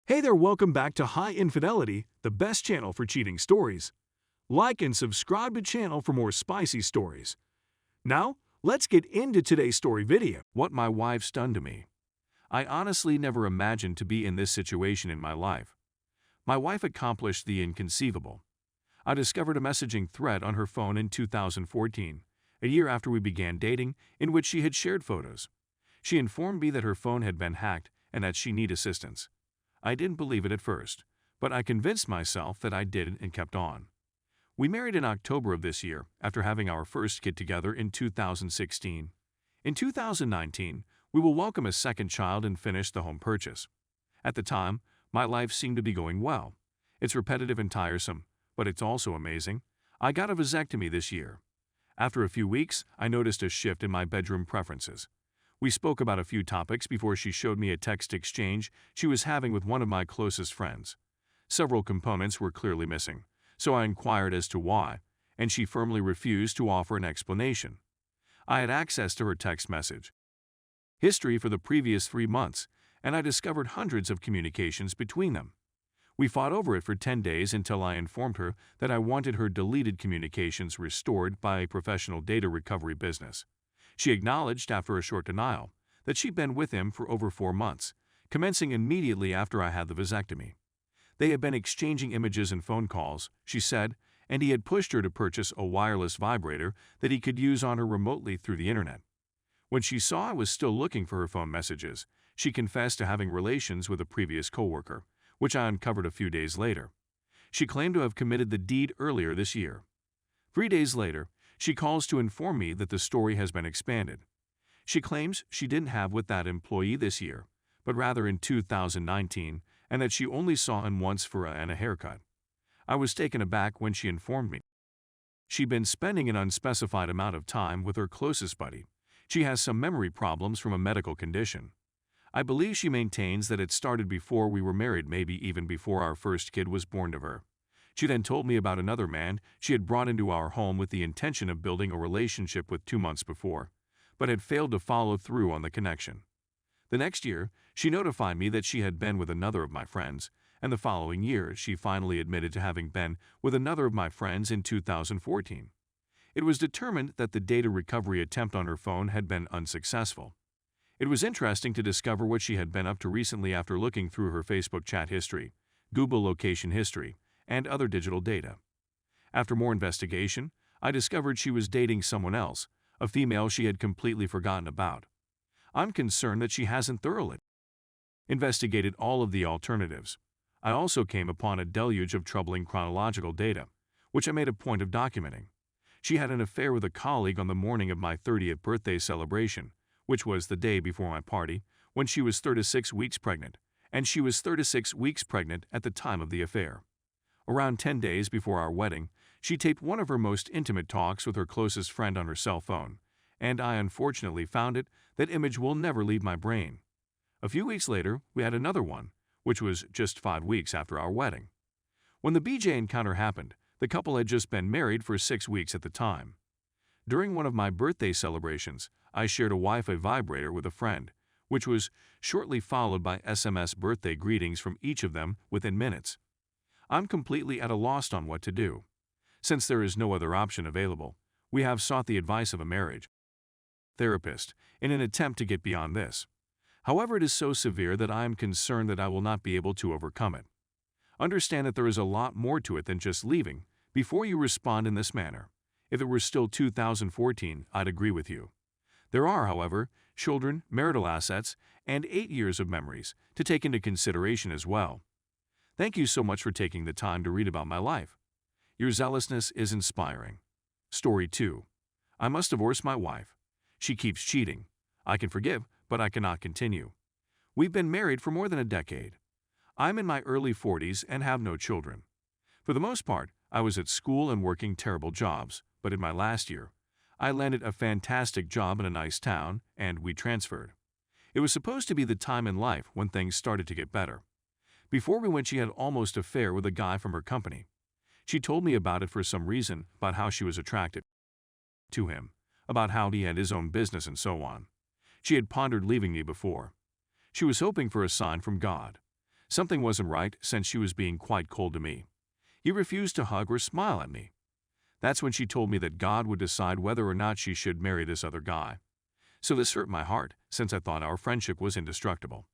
Hey there, welcome back to High Infidelity, the best channel for cheating stories. Like and subscribe to channel for more spicy stories. Now, let's get into today's story video. What my wife's done to me. I honestly never imagined to be in this situation in my life. My wife accomplished the inconceivable. I discovered a messaging thread on her phone in 2014, a year after we began dating, in which she had shared photos. She informed me that her phone had been hacked and that she needed assistance. I didn't believe it at first, but I convinced myself that I did and kept on. We married in October of this year after having our first kid together in 2016. In 2019, we will welcome a second child and finish the home purchase. At the time, my life seemed to be going well. It's repetitive and tiresome, but it's also amazing. I got a vasectomy this year. After a few weeks, I noticed a shift in my bedroom preferences. We spoke about a few topics before she showed me a text exchange she was having with one of my closest friends. Several components were clearly missing, so I inquired as to why, and she firmly refused to offer an explanation. I had access to her text message history for the previous 3 months, and I discovered hundreds of communications between them. We fought over it for 10 days until I informed her that I wanted her deleted communications restored by a professional data recovery business. She acknowledged, after a short denial, that she'd been with him for over 4 months, commencing immediately after I had the vasectomy. They had been exchanging images and phone calls, she said, and he had pushed her to purchase a wireless vibrator that he could use on her remotely through the internet. When she saw I was still looking for her phone messages, she confessed to having relations with a previous coworker, which I uncovered a few days later. She claimed to have committed the deed earlier this year. 3 days later, she calls to inform me that the story has been expanded. She claims she didn't have with that employee this year, but rather in 2019, and that she only saw him once for a haircut. I was taken aback when she informed me she'd been spending an unspecified amount of time with her closest buddy. She has some memory problems from a medical condition. I believe she maintains that it started before we were married, maybe even before our first kid was born to her. She then told me about another man she had brought into our home with the intention of building a relationship with 2 months before, but had failed to follow through on the connection. The next year, she notified me that she had been with another of my friends, and the following year she finally admitted to having been with another of my friends in 2014. It was determined that the data recovery attempt on her phone had been unsuccessful. It was interesting to discover what she had been up to recently after looking through her Facebook chat history, Google location history, and other digital data. After more investigation, I discovered she was dating someone else, a female she had completely forgotten about. I'm concerned that she hasn't thoroughly investigated all of the alternatives. I also came upon a deluge of troubling chronological data, which I made a point of documenting. She had an affair with a colleague on the morning of my 30th birthday celebration, which was the day before my party, when she was 36 weeks pregnant, and she was 36 weeks pregnant at the time of the affair. Around 10 days before our wedding, she taped one of her most intimate talks with her closest friend on her cell phone, and I unfortunately found it. That image will never leave my brain. A few weeks later, we had another one, which was just 5 weeks after our wedding. When the BJ encounter happened, the couple had just been married for 6 weeks at the time. During one of my birthday celebrations, I shared a Wi-Fi vibrator with a friend, which was shortly followed by SMS birthday greetings from each of them within minutes. I'm completely at a loss on what to do. Since there is no other option available, we have sought the advice of a marriage therapist in an attempt to get beyond this. However, it is so severe that I am concerned that I will not be able to overcome it. Understand that there is a lot more to it than just leaving before you respond in this manner. If it were still 2014, I'd agree with you. There are, however, children, marital assets, and 8 years of memories to take into consideration as well. Thank you so much for taking the time to read about my life. Your zealousness is inspiring. Story 2. I must divorce my wife. She keeps cheating. I can forgive, but I cannot continue. We've been married for more than a decade. I'm in my early 40s and have no children. For the most part, I was at school and working terrible jobs, but in my last year, I landed a fantastic job in a nice town, and we transferred. It was supposed to be the time in life when things started to get better. Before we went, she had almost an affair with a guy from her company. She told me about it for some reason, about how she was attracted to him, about how he had his own business and so on. She had pondered leaving me before. She was hoping for a sign from God. Something wasn't right since she was being quite cold to me. He refused to hug or smile at me. That's when she told me that God would decide whether or not she should marry this other guy. So this hurt my heart, since I thought our friendship was indestructible.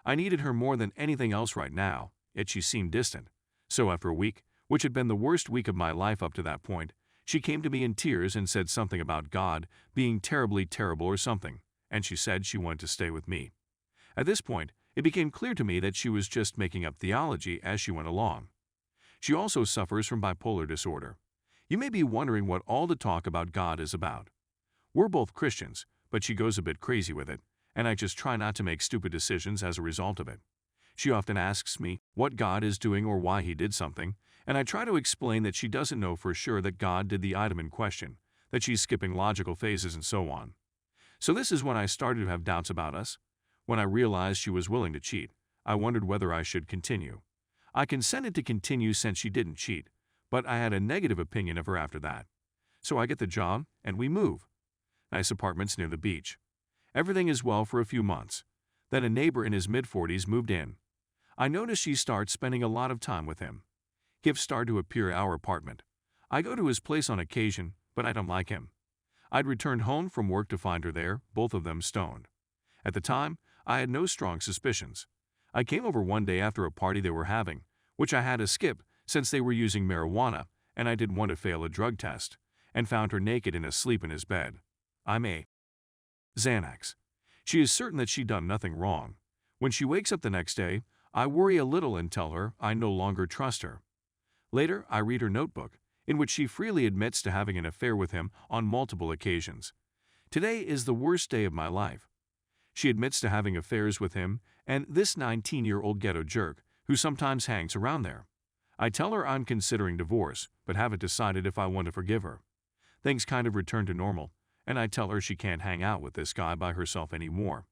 I needed her more than anything else right now, yet she seemed distant. So after a week, which had been the worst week of my life up to that point, she came to me in tears and said something about God being terribly terrible or something, and she said she wanted to stay with me. At this point, it became clear to me that she was just making up theology as she went along. She also suffers from bipolar disorder. You may be wondering what all the talk about God is about. We're both Christians, but she goes a bit crazy with it, and I just try not to make stupid decisions as a result of it. She often asks me what God is doing or why he did something, and I try to explain that she doesn't know for sure that God did the item in question, that she's skipping logical phases and so on. So this is when I started to have doubts about us. When I realized she was willing to cheat, I wondered whether I should continue. I consented to continue since she didn't cheat, but I had a negative opinion of her after that. So I get the job, and we move. Nice apartments near the beach. Everything is well for a few months. Then a neighbor in his mid-40s moved in. I noticed she starts spending a lot of time with him. Gifts start to appear at our apartment. I go to his place on occasion, but I don't like him. I'd returned home from work to find her there, both of them stoned. At the time, I had no strong suspicions. I came over one day after a party they were having, which I had to skip since they were using marijuana, and I didn't want to fail a drug test, and found her naked and asleep in his bed. I'm a Xanax. She is certain that she done nothing wrong. When she wakes up the next day, I worry a little and tell her I no longer trust her. Later, I read her notebook, in which she freely admits to having an affair with him on multiple occasions. Today is the worst day of my life. She admits to having affairs with him and this 19-year-old ghetto jerk who sometimes hangs around there. I tell her I'm considering divorce, but haven't decided if I want to forgive her. Things kind of return to normal, and I tell her she can't hang out with this guy by herself anymore.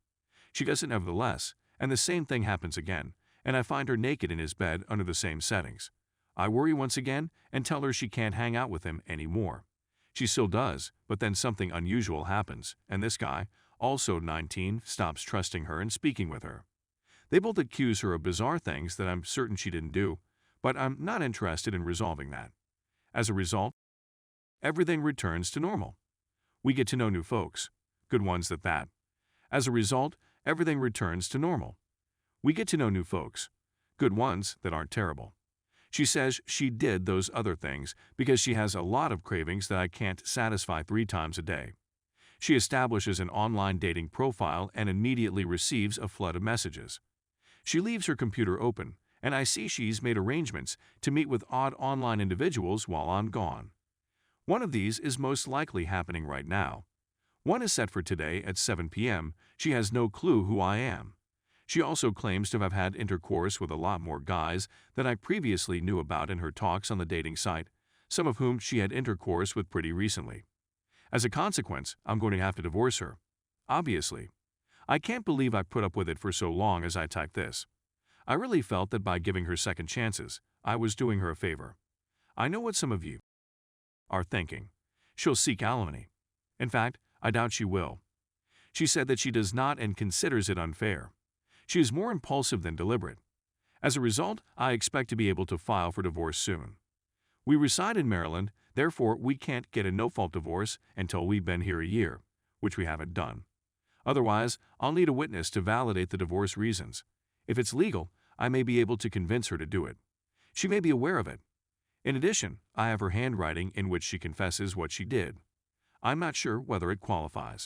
She does it nevertheless, and the same thing happens again, and I find her naked in his bed under the same settings. I worry once again and tell her she can't hang out with him anymore. She still does, but then something unusual happens, and this guy, also 19, stops trusting her and speaking with her. They both accuse her of bizarre things that I'm certain she didn't do, but I'm not interested in resolving that. As a result, everything returns to normal. We get to know new folks, good ones at that. As a result, everything returns to normal. We get to know new folks, good ones that aren't terrible. She says she did those other things because she has a lot of cravings that I can't satisfy 3 times a day. She establishes an online dating profile and immediately receives a flood of messages. She leaves her computer open, and I see she's made arrangements to meet with odd online individuals while I'm gone. One of these is most likely happening right now. One is set for today at 7 p.m. She has no clue who I am. She also claims to have had intercourse with a lot more guys than I previously knew about in her talks on the dating site, some of whom she had intercourse with pretty recently. As a consequence, I'm going to have to divorce her. Obviously. I can't believe I put up with it for so long as I type this. I really felt that by giving her second chances, I was doing her a favor. I know what some of you are thinking. She'll seek alimony. In fact, I doubt she will. She said that she does not and considers it unfair. She is more impulsive than deliberate. As a result, I expect to be able to file for divorce soon. We reside in Maryland, therefore we can't get a no-fault divorce until we've been here a year, which we haven't done. Otherwise, I'll need a witness to validate the divorce reasons. If it's legal, I may be able to convince her to do it. She may be aware of it. In addition, I have her handwriting in which she confesses what she did. I'm not sure whether it qualifies.